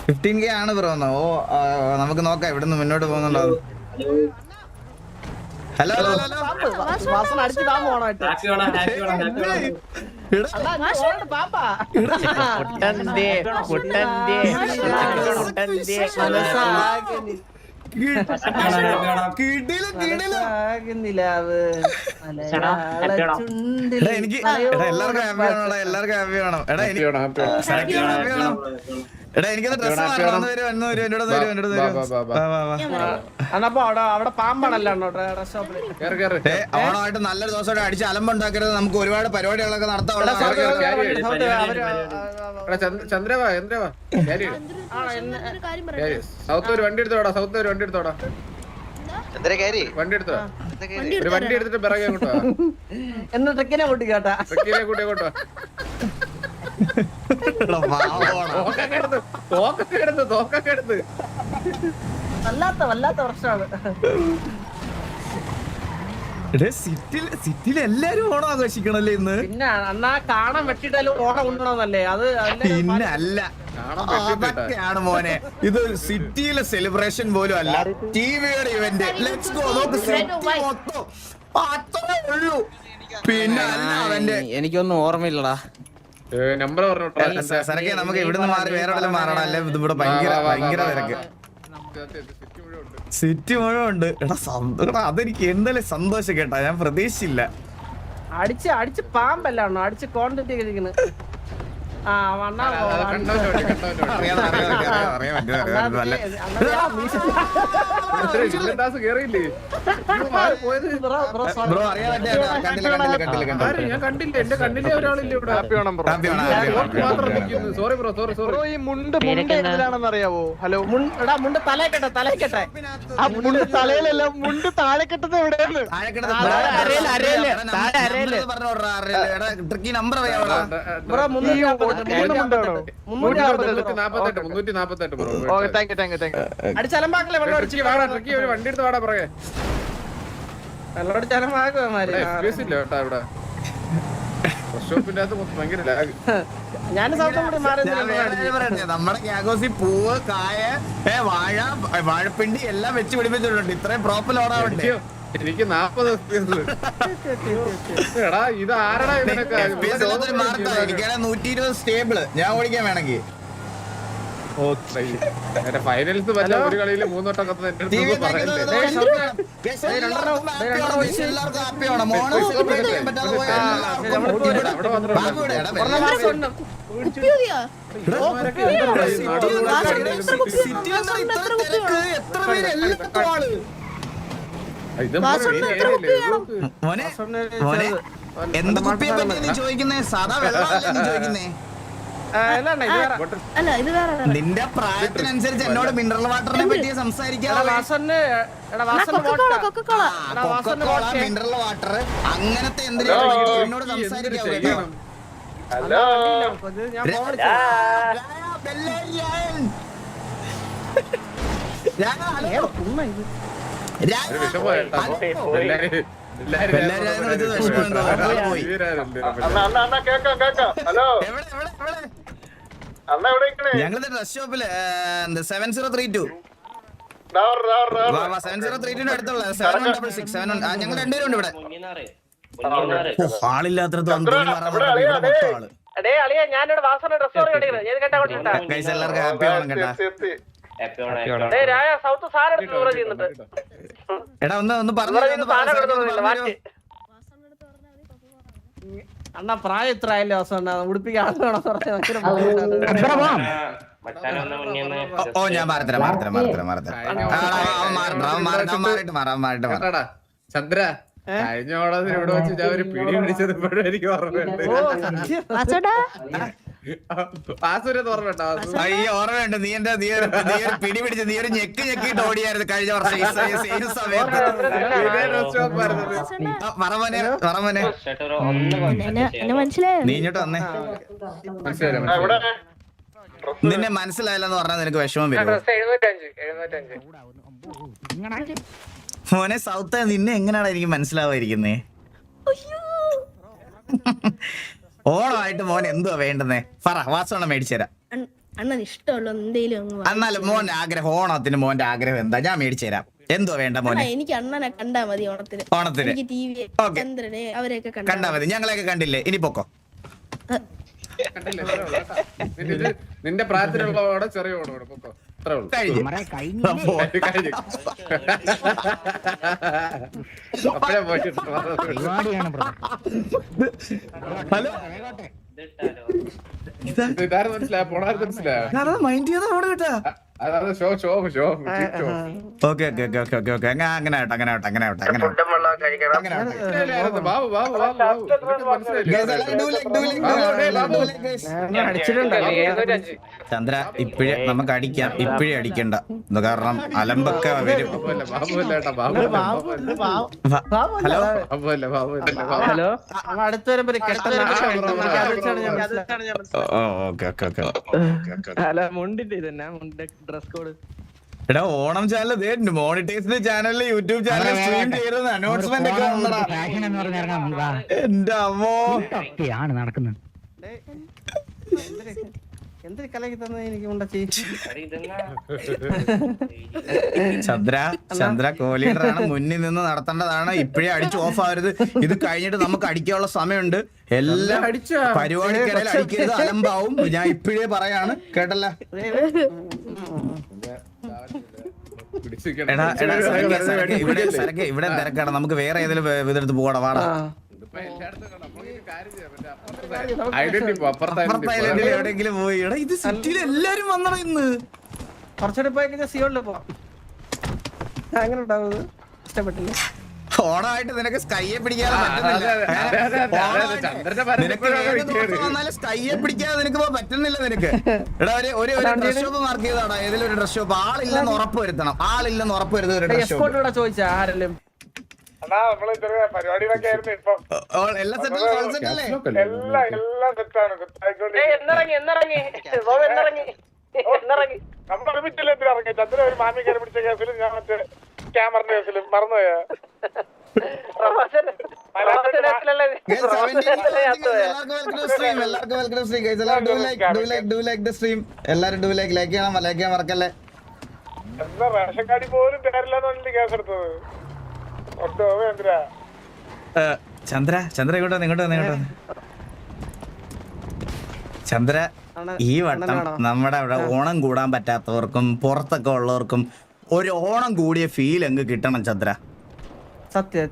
15K ആണ് bro. ഓ നമുക്ക് നോക്കാം ഇവിടുന്ന് മുന്നോട്ട് പോകുന്നുണ്ടോ. ഹലോ ഹലോ ഹലോ എനിക്ക് എല്ലാവർക്കും ഹാപ്പി വേണം. എല്ലാവർക്കും ഹാപ്പി വേണം. എടാ എനിക്ക് എടാ എനിക്കത് ഡ്രസ് അവിടെ പാമ്പാണല്ലോ ഓണമായിട്ട് നല്ലൊരു ദിവസമായിട്ട് അടിച്ച് അലമ്പുണ്ടാക്കരുത്. നമുക്ക് ഒരുപാട് പരിപാടികളൊക്കെ നടത്താം. ചന്ദ്രവാ സൗത്ത് ഒരു വണ്ടി എടുത്തോടാ. സൗത്ത് ഒരു വണ്ടി എടുത്തോടാ. വണ്ടി എടുത്തോ. ഒരു വണ്ടി എടുത്തിട്ട് പിറകെ കൊണ്ടുവാ. എന്ന് ട്രക്കിനെ കൂട്ടി കേട്ടാ. ട്രക്കിനെ കൂട്ടി കൊണ്ടുവാ. തോക്കൊക്കെ എടുത്ത് വല്ലാത്ത പ്രശ്നമാണ്. സിറ്റിയിൽ എല്ലാരും ഓണം ആഘോഷിക്കണല്ലേ ഇന്ന്. പിന്നെ അന്നാ കാണാൻ വെട്ടിട്ടാലും ഓണം ഉണ്ടോന്നല്ലേ അത്. പിന്നെ അല്ല അതൊക്കെയാണ് മോനെ. ഇത് സിറ്റിയിലെ സെലിബ്രേഷൻ പോലും അല്ല, ടിവിയുടെ ഇവന്റ്. Let's go. നോക്ക് സിറ്റി മൊത്തം അത്രേ ഉള്ളൂ. പിന്നെ അല്ല അവന്റെ എനിക്കൊന്നും ഓർമ്മയില്ലടാ. നമ്പർ പറഞ്ഞു സരക്കെ നമുക്ക് ഇവിടുന്ന് മാറി വേറെ എവിടെയും മാറണം. അല്ലെ ഇവിടെ ഭയങ്കര തിരക്ക്. സിറ്റി മുഴുവൻ ഉണ്ട്. എടാ അതെനിക്ക് എന്തായാലും സന്തോഷം കേട്ടാ. ഞാൻ പ്രതീക്ഷിച്ചില്ല. അടിച്ച് പാമ്പല്ലാണോ അടിച്ച് ക്വാണ്ടിറ്റി കഴിക്കുന്നത്. കേറിയില്ലേ? ഞാൻ കണ്ടില്ല. എന്റെ കണ്ണിലെ ഒരാളില്ല ഇവിടെ. Sorry bro. ഈ മുണ്ട് ഏതിലാണെന്നറിയാവോ? ഹലോ മുണ്ട് തലക്കെട്ടെ. ആ മുണ്ട് തലയിലല്ല, മുണ്ട് താഴെക്കെട്ടത് എവിടെയാണ്? നമ്പർ അടിച്ചലമ്പാക്കല്ലേ വെള്ളം അടിച്ച് ഒരു വണ്ടി എടുത്ത് വാടാ പുറകെ. വെള്ളം അടിച്ചലമ്പാക്കുമാര്. ഇവിടെ ഷോപ്പിന്റെ അകത്ത് ഭയങ്കര ലാഗ്. ഞാൻ നമ്മുടെ ക്യാഗോസി പൂവ്, കായ, വാഴപ്പിണ്ടി എല്ലാം വെച്ച് പിടിപ്പിച്ചിട്ടുണ്ട്. ഇത്രയും പ്രോപ്പർ ഓടാവണ്ടേ. എനിക്ക് 40 എടാ ഇത് ആരടാ ഇതിനൊക്കെ? എനിക്കാണ് 120 സ്റ്റേബിള്. ഞാൻ ഓടിക്കാൻ വേണമെങ്കിൽ ഫൈനൽസ് പറ്റ ഒരു കളിയില് 3 വട്ടം കത്ത് എന്ത് കുപ്പിയെ പറ്റി ചോദിക്കുന്നേ? സാധാ വെള്ളമല്ലേ ചോദിക്കുന്നേ? നിന്റെ പ്രായത്തിനനുസരിച്ച് എന്നോട് മിനറൽ വാട്ടറിനെ പറ്റി സംസാരിക്കാതെ മിനറൽ വാട്ടർ അങ്ങനത്തെ എന്തിനാണ് എന്നോട് സംസാരിക്കാവോ? ഞങ്ങളുടെ ഡ്രസ് ഷോപ്പില് 7032 അടുത്തുള്ള 7166 ഞങ്ങൾ രണ്ടുപേരും ഉണ്ട് ഇവിടെ. ആളില്ലാത്തടത്തോളം എല്ലാവർക്കും ഹാപ്പി ആവണം കേട്ടാ. എടാ ഒന്ന് പറഞ്ഞു. അണ്ണാ പ്രായം ഇത്ര ആയല്ലേ ഉടുപ്പിക്കാൻ. ഓ ഞാൻ ചന്ദ്ര കഴിഞ്ഞ ഓണത്തിന് ഇവിടെ വെച്ച് ഞാൻ ഒരു പിടി പിടിച്ചത് ഇപ്പോഴും എനിക്ക് ഓർമ്മയുണ്ട്. അയ്യോ ഓർമ്മയുണ്ട്. നീ ഒരു പിടി പിടിച്ച് നീ ഒരു ഞെക്കിട്ട് ഓടിയായിരുന്നു കഴിഞ്ഞ വർഷം ഈ സമയത്ത്. നീ ഇങ്ങോട്ട് വന്നേ. നിന്നെ മനസ്സിലായില്ലെന്ന് പറഞ്ഞാൽ നിനക്ക് വിഷമം വരും. മോനെ സൗത്ത് നിന്നെ എങ്ങനെയാണ് എനിക്ക് മനസ്സിലാവാതിരിക്കുന്നേ? ഓണമായിട്ട് മോൻ എന്തുവാ വേണ്ടുന്നേ? പറ. വാസോണം മേടിച്ചു തരാം. അണ്ണൻ ഇഷ്ടമുള്ള എന്തേലും അങ്ങ് വാ. എന്നാലും മോന്റെ ആഗ്രഹം, ഓണത്തിന് മോന്റെ ആഗ്രഹം എന്താ? ഞാൻ മേടിച്ചു തരാം. എന്തോ വേണ്ട മോനെ? എനിക്ക് അണ്ണനെ കണ്ടാ മതി ഓണത്തിന്. ഓണത്തിന് എനിക്ക് ടി വി Okay. ചന്ദ്രനെ അവരെയൊക്കെ കണ്ടാ മതി. ഞങ്ങളെയൊക്കെ കണ്ടില്ലേ? ഇനി പൊക്കോ. കണ്ടില്ലേ? ഇത്രേ ഉള്ളൂ കേട്ടോ. നിന്റെ പ്രായത്തിലുള്ള ഓടെ ചെറിയ ഓടെ പൊക്കോ. അത്രേ ഉള്ളൂ. അപ്പോ കഴിഞ്ഞു. അപ്പഴേ പോയിട്ട് ഹലോ, ഇതാരും മനസ്സിലായോ? പോണാരും മനസ്സിലായോ? മൈൻഡ് ചെയ്താ ഓട് കേട്ടാ. അതാണ് ഷോ. ഓക്കെ അങ്ങനെ ആവട്ടെ. ബാബു ചന്ദ്ര ഇപ്പഴേ നമുക്ക് അടിക്കാം. ഇപ്പഴേ അടിക്കണ്ട. ഇത് കാരണം അലമ്പൊക്കെ വരും. ഹലോ, ഹലോ അടുത്ത് വരുമ്പോ ഓക്കെ. ഹലോ മുണ്ടിന്റെ ഇതന്നെ മുണ്ട് ഡ്രസ് കോഡ്. എടാ ഓണം ചാനൽ മോണിറ്റൈസ്ഡ് ചാനലില് യൂട്യൂബ് ചാനൽ സ്ട്രീം ചെയ്തത് അനൗൺസ്മെന്റ് ഒക്കെ വന്നടാ. എന്റെ അമ്മോ, നടക്കുന്നത്. എന്തൊരു കലക്കി തന്നെ എനിക്ക് മുണ്ടച്ചി. ചന്ദ്ര കോഹ്ലിയുടെയാണ് മുന്നിൽ നിന്ന് നടത്തേണ്ടതാണ്. ഇപ്പഴേ അടിച്ച് ഓഫ് ആവരുത്. ഇത് കഴിഞ്ഞിട്ട് നമുക്ക് അടിക്കാനുള്ള സമയമുണ്ട്. എല്ലാം പരിപാടിക്കിടയിൽ അടിക്കരുത്, അലമ്പാവും. ഞാൻ ഇപ്പഴേ പറയാണ്, കേട്ടല്ല? എടാ ഇവിടെ തിരക്കാണ്. നമുക്ക് വേറെ ഏതെങ്കിലും ഇതെടുത്ത് പോകണം. വാടാ, അപ്പുറത്തെ ഐലൻഡിൽ എവിടെയെങ്കിലും പോയി. എടാ ഇത് സിറ്റിയിൽ എല്ലാരും വന്നടാ ഇന്ന്. കുറച്ചുകൂടെ പോയി കഴിഞ്ഞാൽ സിയോളിൽ പോവാം. അങ്ങനെ ഉണ്ടാവുന്നത് ഇഷ്ടപ്പെട്ടില്ല. ഓണമായിട്ട് നിനക്ക് സ്കൈയെ പിടിക്കാതെ പറ്റുന്നില്ല. സ്കൈയെ പിടിക്കാതെ നിനക്ക് പറ്റുന്നില്ല. നിനക്ക് എടാ ഒരു ഡ്രസ് ഷോപ്പ് മാർക്ക് ചെയ്താടാ. ഏതെങ്കിലും ഒരു ഡ്രസ് ഷോപ്പ്. ആളില്ലെന്ന് ഉറപ്പ് വരുത്തണം. ഒരു ഡ്രസ് ഷോപ്പ്. ചോദിച്ചാ ആരെല്ലാം പരിപാടികളൊക്കെ ആയിരുന്നു. ഇപ്പം എല്ലാ സെറ്റും സെറ്റല്ലേ? എല്ലാം സെറ്റാണ്. നമ്മൾ ഒരുമിച്ചല്ലേ ഇറങ്ങി. ചന്ദ്രൻ ഒരു മാമി കയറി പിടിച്ച കേസിലും ഞാൻ മറ്റേ ക്യാമറിന്റെ കേസിലും മറന്നുപോയാ. എന്താ റേഷൻ കാർഡിൽ പോലും തരില്ലെന്നു കേസെടുത്തത്. ചന്ദ്ര ഇങ്ങോട്ട് ചന്ദ്ര, ഈ വട്ടം നമ്മുടെ അവിടെ ഓണം കൂടാൻ പറ്റാത്തവർക്കും പുറത്തൊക്കെ ഉള്ളവർക്കും ഒരു ഓണം കൂടിയ ഫീൽ അങ്ങ് കിട്ടണം ചന്ദ്ര. സത്യം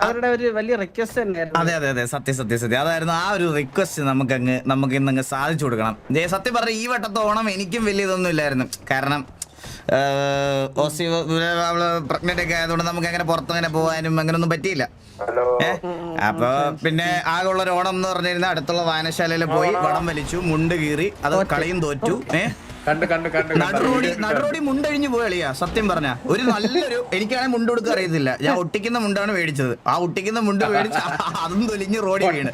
അവരുടെ ഒരു വലിയ റിക്വസ്റ്റ് തന്നെയായിരുന്നു. അതെ സത്യം. അതായിരുന്നു ആ ഒരു റിക്വസ്റ്റ് നമുക്ക് ഇന്നങ്ങ് സാധിച്ചു കൊടുക്കണം. സത്യം പറഞ്ഞ ഈ വട്ടത്തെ ഓണം എനിക്കും വലിയ ഇതൊന്നും ഇല്ലായിരുന്നു. കാരണം പ്രഗ്നന്റ് ഒക്കെ ആയതുകൊണ്ട് നമുക്ക് അങ്ങനെ പുറത്തങ്ങനെ പോകാനും അങ്ങനൊന്നും പറ്റിയില്ല. അപ്പൊ പിന്നെ ആകെ ഉള്ള ഒരു ഓണം എന്ന് പറഞ്ഞിരുന്ന അടുത്തുള്ള വായനശാലയിൽ പോയി വടം വലിച്ചു, മുണ്ട് കീറി, അത് കളിയും തോറ്റു. നടുറോടി മുണ്ടഴിഞ്ഞു പോയളിയാ. സത്യം പറഞ്ഞ ഒരു നല്ലൊരു, എനിക്കാണെങ്കിൽ മുണ്ട് കൊടുക്കാൻ അറിയത്തില്ല. ഞാൻ ഒട്ടിക്കുന്ന മുണ്ടാണ് മേടിച്ചത്. ആ ഒട്ടിക്കുന്ന മുണ്ട് മേടിച്ച് അതും തൊലിഞ്ഞ് റോഡിൽ വീണ്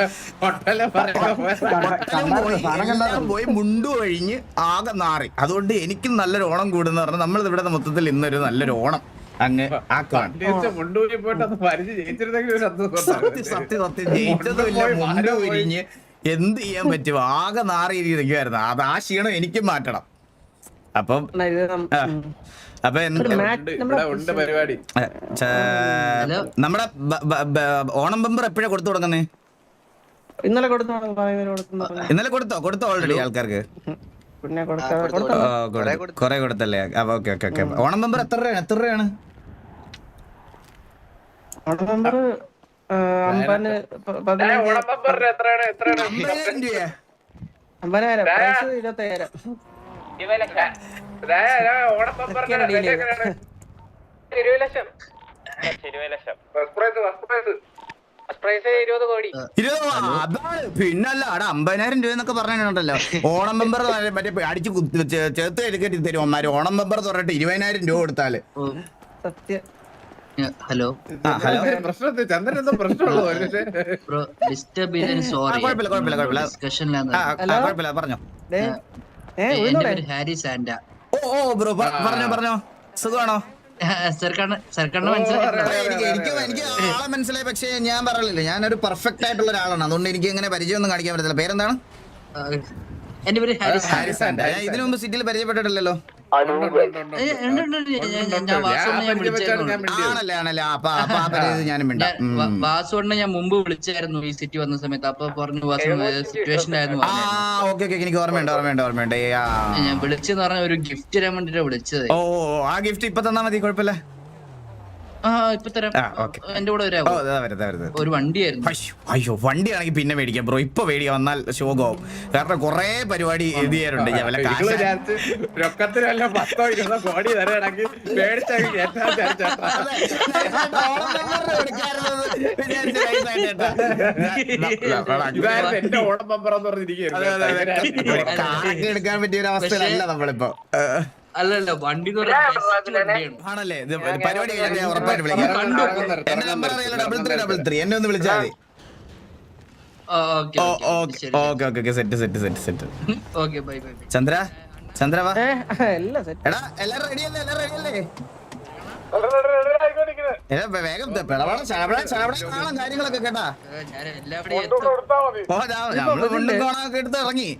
പോയി മുണ്ട് കഴിഞ്ഞ് ആകെ നാറി. അതുകൊണ്ട് എനിക്കും നല്ലൊരു ഓണം കൂടുന്ന പറഞ്ഞാൽ നമ്മൾ ഇവിടെ മൊത്തത്തിൽ ഇന്നൊരു നല്ലൊരു ഓണം അങ്ങ് ആക്കാണ്. സത്യം ജയിച്ചതുമില്ല, മുണ്ട് ഒരിഞ്ഞ് എന്ത് ചെയ്യാൻ പറ്റും? ആകെ നാറിയിരിക്കുവായിരുന്നു. അത് ആ ക്ഷീണം എനിക്കും മാറ്റണം. അപ്പം നമ്മുടെ ഓണം ബമ്പർ എപ്പോഴാ കൊടുത്തു തുടങ്ങുന്നേ? ഇന്നലെ കൊടുത്തോ ഓൾറെഡി ആൾക്കാർക്ക്? കൊറേ കൊടുത്തല്ലേ? ഓക്കെ. ഓണം ബമ്പർ എത്ര രൂപയാണ്? Onam bumper 50,000 prize 25,000. അതാണ്. പിന്നല്ല അവിടെ 50,000 രൂപ എന്നൊക്കെ പറഞ്ഞിട്ടുണ്ടല്ലോ. ഓണം മെമ്പർ മറ്റേ അടിച്ച് ചേർത്ത് എടുക്കട്ടി തരും അമ്മാര്. ഓണം മെമ്പർ പറഞ്ഞിട്ട് 20,000 രൂപ കൊടുത്താല്. സത്യം. ഹലോ ചന്ദ്രൻ എന്തോ പ്രശ്നമുള്ളൂ. പറഞ്ഞോ. Harry Santa. ഓ ബ്രോ പറഞ്ഞോ. സുഖമാണോ? എനിക്ക് ആളെ മനസ്സിലായി. പക്ഷെ ഞാൻ പറയില്ല, ഞാനൊരു പെർഫെക്റ്റ് ആയിട്ടുള്ള ഒരാളാണ്. അതുകൊണ്ട് എനിക്ക് ഇങ്ങനെ പരിചയമൊന്നും കാണിക്കാൻ പറ്റത്തില്ല. പേരെന്താണ്? എന്റെ പേര് ഹാരിസ്. ഹാരിസാൻഡ്. ഞാൻ ഇതിനു മുമ്പ് സിറ്റിയിൽ പരിചയപ്പെട്ടിട്ടില്ലല്ലോ. ഞാൻ വാസുവിനെ ഞാൻ വിളിച്ചായിരുന്നു. ആണല്ലേ അപ്പൊ ആ പരിചയം ഞാനും മിണ്ടാം. വാസുവിനെ ഞാൻ മുമ്പ് വിളിച്ചായിരുന്നു ഈ സിറ്റി വന്ന സമയത്ത്. അപ്പൊ പറഞ്ഞു വാസു സിറ്റുവേഷനിലായിരുന്നു. ഓക്കെ എനിക്ക് ഓർമ്മയുണ്ട്. ഞാൻ വിളിച്ചെന്ന് പറഞ്ഞ ഒരു ഗിഫ്റ്റ് തരാൻ വേണ്ടിട്ടാ വിളിച്ചത്. ഓ ആ ഗിഫ്റ്റ് ഇപ്പൊ തന്നാ മതി, കുഴപ്പമില്ല. ഇപ്പൊ തരാം. എന്റെ കൂടെ വരാമോ? ഒരു വണ്ടിയായിരുന്നു. അയ്യോ വണ്ടിയാണെങ്കിൽ പിന്നെ മേടിക്കാം ബ്രോ. ഇപ്പൊ മേടിക്കാൻ വന്നാൽ ശോകവും. കാരണം കൊറേ പരിപാടി എഴുതിയാറുണ്ട്. എടുക്കാൻ പറ്റിയ ഒരു അവസ്ഥയിലല്ല നമ്മളിപ്പോ. അല്ലല്ല വണ്ടി ആണല്ലേ? പരിപാടി ഉറപ്പായിട്ട് വിളിക്കാം. എന്റെ നമ്പർ അറിയാലോ, 3333. എന്നെ ഒന്ന് വിളിച്ചാൽ മതി. Okay set. ചന്ദ്ര വാ. എടാ എല്ലാരും റെഡിയല്ലേ? വേഗം കാണാം കാര്യങ്ങളൊക്കെ കേട്ടാ. നമ്മള് മുണ്ടും കോണൊക്കെ എടുത്ത് ഇറങ്ങി.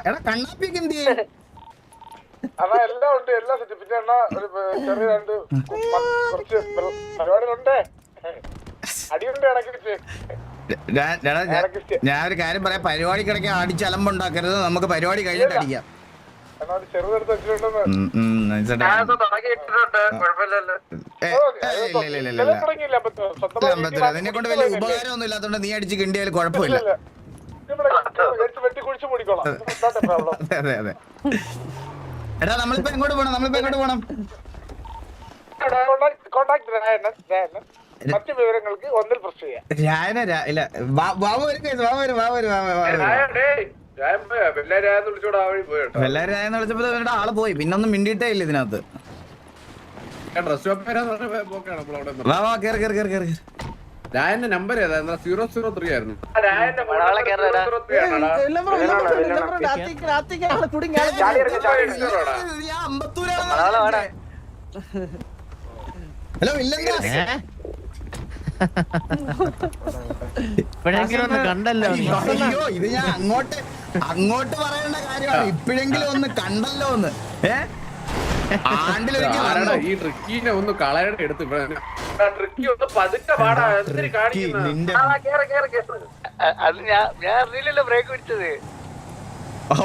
എടാ കണ്ണാപ്പിക്ക് എന്ത് ചെയ്യും? എല്ലാം ഉണ്ട്, എല്ലാം സെറ്റ്. പിന്നെ ഒരു ചെറിയ 2 കുറച്ച് പരിപാടികളുണ്ട്, അടിയുണ്ട് ഇടയ്ക്ക്. ഞാൻ ഒരു കാര്യം പറയാം, പരിപാടി കിടക്കാൻ അടിച്ച് അലമ്പുണ്ടാക്കരുത്. നമുക്ക് പരിപാടി കഴിഞ്ഞിട്ട് അടിക്കാം. ചെറുതെടുത്ത് വെച്ചിട്ടുണ്ടെന്ന് അതിനെ കൊണ്ട് വലിയ ഉപകാരം ഒന്നും ഇല്ലാത്തോണ്ട് നീ അടിച്ച് കിണ്ടിയാലും കുഴപ്പമില്ല. വെട്ടിക്കുഴിച്ച് മൂടിക്കോളാം. അതെ. എടാ നമ്മളിപ്പോ എങ്ങോട്ട് പോണം? മറ്റു വിവരങ്ങൾക്ക് ഒന്നിൽ പ്രസ് ചെയ്യാം. എല്ലാരും വിളിച്ചപ്പോ ഇവരുടെ ആള് പോയി, പിന്നൊന്നും മിണ്ടിയിട്ടേ ഇല്ല ഇതിനകത്ത്. വാ കേറി. നമ്പർ ഏതാ? 003 ആയിരുന്നു. ഹലോ ഇല്ലെങ്കിലും കണ്ടല്ലോ. അയ്യോ ഇത് ഞാൻ അങ്ങോട്ട് പറയേണ്ട കാര്യമാണ്. ഇപ്പോഴെങ്കിലും ഒന്ന് കണ്ടല്ലോ ഒന്ന്. ഈ ട്രിക്കിനെ ഒന്ന് കളയുടെ എടുത്ത്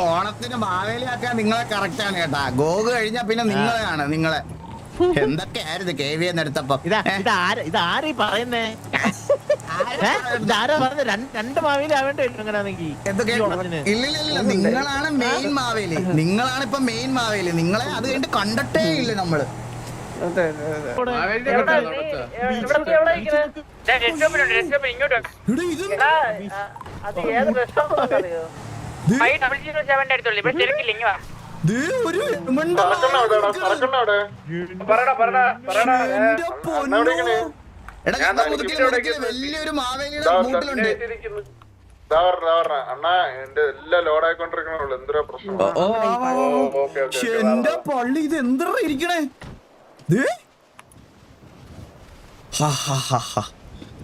ഓണത്തിന് മാവേലിയാക്കാൻ നിങ്ങളെ കറക്റ്റ് ആണ് കേട്ടാ. ഗോഗ് കഴിഞ്ഞാ പിന്നെ നിങ്ങളെ എന്തൊക്കെയായിരുന്നു KVA എടുത്തപ്പോ. ഇതാരീ പറയുന്നേ? ഇതാരാ പറഞ്ഞ 2 മാവേലി ആവേണ്ടല്ലോ അങ്ങനെയാണെങ്കിൽ? ഇല്ല നിങ്ങളാണ് മെയിൻ മാവേലി. നിങ്ങളാണ് ഇപ്പൊ മെയിൻ മാവേലി. നിങ്ങളെ അത് കഴിഞ്ഞിട്ട് കണ്ടിട്ടേ ഇല്ല നമ്മള്. വലിയൊരു മാവേലിയുടെ മൂട്ടിലുണ്ട്. അണ്ണാ എന്റെ എല്ലാം ലോഡായിക്കൊണ്ടിരിക്കണുള്ളൂ. എന്തൊരു പ്രശ്നം. എന്റെ പള്ളി ഇത് എന്താ ഇരിക്കണേ?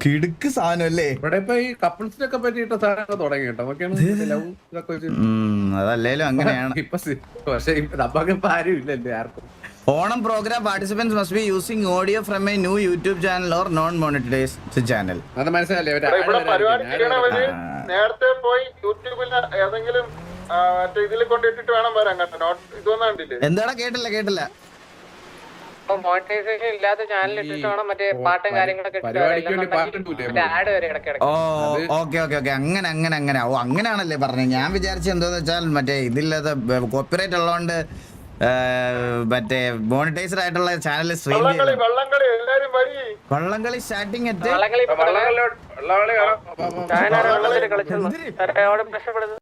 കിടുക്ക് സാധനം അല്ലേ? ഇവിടെ ഇപ്പൊ ഈ കപ്പിൾസിനൊക്കെ പറ്റിയിട്ട് സാധനങ്ങൾ തുടങ്ങി കേട്ടോ. അതല്ലേലും അങ്ങനെയാണ്. പക്ഷെ നമുക്കിപ്പോ ആരും ഇല്ലല്ലോ ആർക്കും. Onam programme participants must be using audio from a new YouTube channel or non monetised channel. അത് മനസ്സിലല്ലേ? നേരത്തെ പോയി യൂട്യൂബിൽ ഏതെങ്കിലും ഇതിൽ കൊണ്ടിട്ടിട്ട് വേണം വരാൻ കേട്ടോ. ഇതൊന്നും കണ്ടില്ലേ? എന്താടാ കേട്ടില്ല. മോണിറ്റൈസേഷൻ ഇല്ലാത്ത ചാനൽ ഇട്ടിട്ട് വേണം മറ്റേ പാട്ടും കാര്യങ്ങളൊക്കെ ഓക്കെ അങ്ങനെ ഓ അങ്ങനെയാണല്ലേ പറഞ്ഞത്. ഞാൻ വിചാരിച്ച എന്താന്ന് വെച്ചാൽ മറ്റേ ഇതില്ലാത്ത കോപ്പിറൈറ്റ് ഉള്ളതുകൊണ്ട് മറ്റേ മോണിറ്റൈസ്ഡ് ആയിട്ടുള്ള ചാനൽ സ്ട്രീം വള്ളംകളി സ്റ്റാർട്ടിങ്